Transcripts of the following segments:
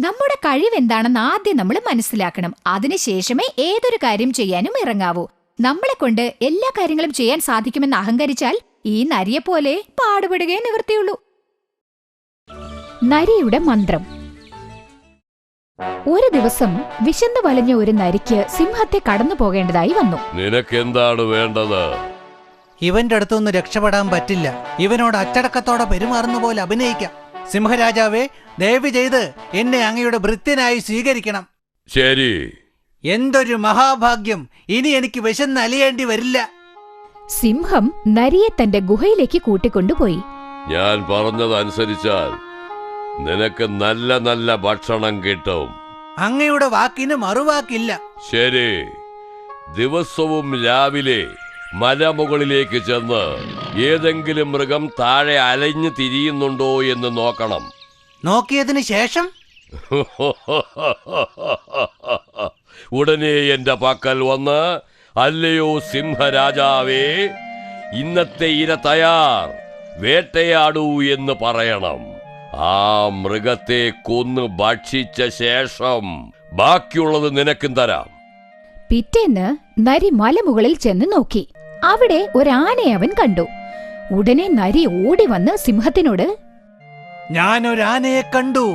നമ്മുടെ കഴിവെന്താണെന്ന് ആദ്യം നമ്മൾ മനസ്സിലാക്കണം. അതിനുശേഷമേ ഏതൊരു കാര്യം ചെയ്യാനും ഇറങ്ങാവൂ. നമ്മളെ കൊണ്ട് എല്ലാ കാര്യങ്ങളും ചെയ്യാൻ സാധിക്കുമെന്ന് അഹങ്കരിച്ചാൽ ഈ നരിയെപ്പോലെ പാടുപെടുകയേ നിവൃത്തിയുള്ളൂ. നരിയുടെ മന്ത്രം. ഒരു ദിവസം വിശന്നു വലഞ്ഞ ഒരു നരിക്ക് സിംഹത്തെ കടന്നു പോകേണ്ടതായി വന്നു. നിനക്കെന്താണ് വേണ്ടത്? ഇവന്റെ അടുത്തൊന്നും രക്ഷപ്പെടാൻ പറ്റില്ല. ഇവനോട് അച്ചടക്കത്തോടെ പെരുമാറുന്ന പോലെ അഭിനയിക്കാം. സിംഹരാജാവേ, ദയവ് ചെയ്ത് എന്നെ അങ്ങയുടെ ഭൃത്യനായി സ്വീകരിക്കണം. ശരി. എന്തൊരു മഹാഭാഗ്യം! ഇനി എനിക്ക് വിശന്ന് അലിയേണ്ടി വരില്ല. സിംഹം നരിയെ തന്റെ ഗുഹയിലേക്ക് കൂട്ടിക്കൊണ്ടുപോയി. ഞാൻ പറഞ്ഞതനുസരിച്ചാൽ നിനക്ക് നല്ല നല്ല ഭക്ഷണം കിട്ടും. അങ്ങയുടെ വാക്കിന് മറുവാക്കില്ല. ശരി. ദിവസവും രാവിലെ മലമുകളിലേക്ക് ചെന്ന് ഏതെങ്കിലും മൃഗം താഴെ അലഞ്ഞു തിരിയുന്നുണ്ടോ എന്ന് നോക്കണം. നോക്കിയതിന് ശേഷം ഉടനെ എന്റെ പക്കൽ വന്ന്, അല്ലയോ സിംഹരാജാവേ, ഇന്നത്തെ ഇര തയ്യാർ, വേട്ടയാടൂ എന്ന് പറയണം. ആ മൃഗത്തെ കൊന്ന് ഭക്ഷിച്ച ശേഷം ബാക്കിയുള്ളത് നിനക്കും തരാം. പിറ്റേന്ന് നരി മലമുകളിൽ ചെന്ന് നോക്കി. അവിടെ ഒരാനയെ അവൻ കണ്ടു. ഉടനെ നരി ഓടി വന്ന് സിംഹത്തിനോട്, ഞാനൊരാനയെ കണ്ടു.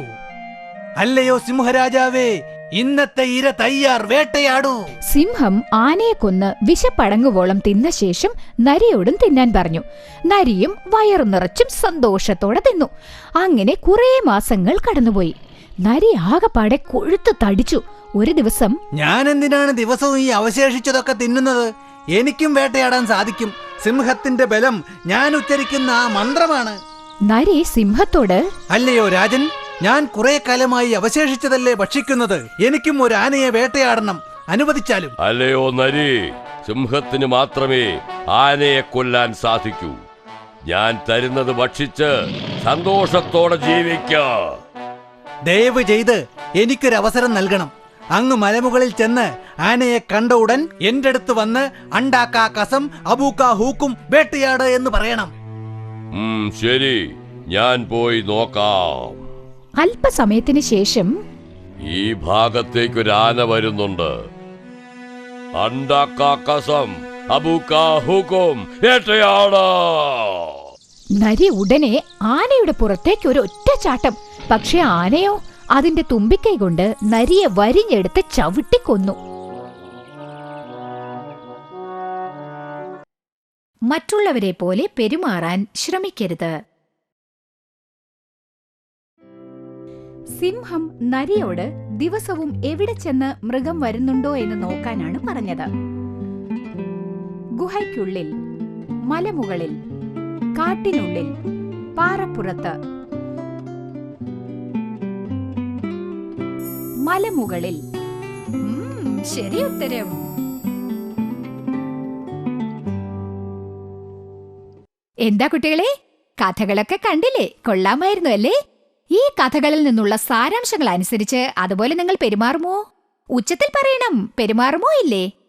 അല്ലയോ സിംഹരാജാവേ, ഇന്നത്തെ ഇര തയ്യാർ, വേട്ടയാടൂ. സിംഹം ആനയെ കൊന്ന് വിശപ്പടങ്ങുവോളം തിന്ന ശേഷം നരിയോടും തിന്നാൻ പറഞ്ഞു. നരിയും വയറു നിറച്ചും സന്തോഷത്തോടെ തിന്നു. അങ്ങനെ കുറേ മാസങ്ങൾ കടന്നുപോയി. നരി ആകെപ്പാടെ കൊഴുത്തു തടിച്ചു. ഒരു ദിവസം, ഞാൻ എന്തിനാണ് ദിവസവും ഈ അവശേഷിച്ചതൊക്കെ തിന്നുന്നത്? എനിക്കും വേട്ടയാടാൻ സാധിക്കും. സിംഹത്തിന്റെ ബലം ഞാൻ ഉച്ചരിക്കുന്ന ആ മന്ത്രമാണ്. നരി സിംഹത്തോട്, അല്ലയോ രാജൻ, ഞാൻ കുറെ കാലമായി അവശേഷിച്ചതല്ലേ ഭക്ഷിക്കുന്നത്. എനിക്കും ഒരു ആനയെ വേട്ടയാടണം, അനുവദിച്ചാലും. അല്ലയോ നരി, സിംഹത്തിന് മാത്രമേ ആനയെ കൊല്ലാൻ സാധിക്കൂ. ഞാൻ തരുന്നത് ഭക്ഷിച്ച് സന്തോഷത്തോടെ ജീവിക്ക. ദയവ് ചെയ്ത് എനിക്കൊരവസരം നൽകണം. അങ്ങ് മലമുകളിൽ ചെന്ന് ആനയെ കണ്ട ഉടൻ എന്റെ അടുത്ത് വന്ന് അണ്ടാക്കാ കസം അബൂക്കാ ഹൂക്കും വേട്ടയാട് എന്ന് പറയണം. ശരി, ഞാൻ പോയി നോക്കാം. അല്പസമയത്തിന് ശേഷം, ഈ ഭാഗത്തേക്കൊരു ആന വരുന്നുണ്ട്. അണ്ടാക്കാ കസം അബൂക്കാ ഹൂക്കും വേട്ടയാട്. നരി ഉടനെ ആനയുടെ പുറത്തേക്ക് ഒരു ഒറ്റ ചാട്ടം. പക്ഷെ ആനയോ അതിന്റെ തുമ്പിക്കൈ കൊണ്ട് നരിയെ വരിഞ്ഞെടുത്ത് ചവിട്ടിക്കൊന്നു. മറ്റുള്ളവരെ പോലെ പെരുമാറാൻ ശ്രമിക്കരുത്. സിംഹം നരിയോട് ദിവസവും എവിടെ ചെന്ന് മൃഗം വരുന്നുണ്ടോ എന്ന് നോക്കാനാണ് പറഞ്ഞത്. ഗുഹയ്ക്കുള്ളിൽ, മലമുകളിൽ, കാട്ടിനുള്ളിൽ, പാറപ്പുറത്ത്. മലമുകളിൽ. ശരി ഉത്തരം. എന്താ കുട്ടികളെ, കഥകളൊക്കെ കണ്ടില്ലേ? കൊള്ളാമായിരുന്നു അല്ലേ? ഈ കഥകളിൽ നിന്നുള്ള സാരാംശങ്ങൾ അനുസരിച്ച് അതുപോലെ നിങ്ങൾ പെരുമാറുമോ? ഉച്ചത്തിൽ പറയണം, പെരുമാറുമോ ഇല്ലേ?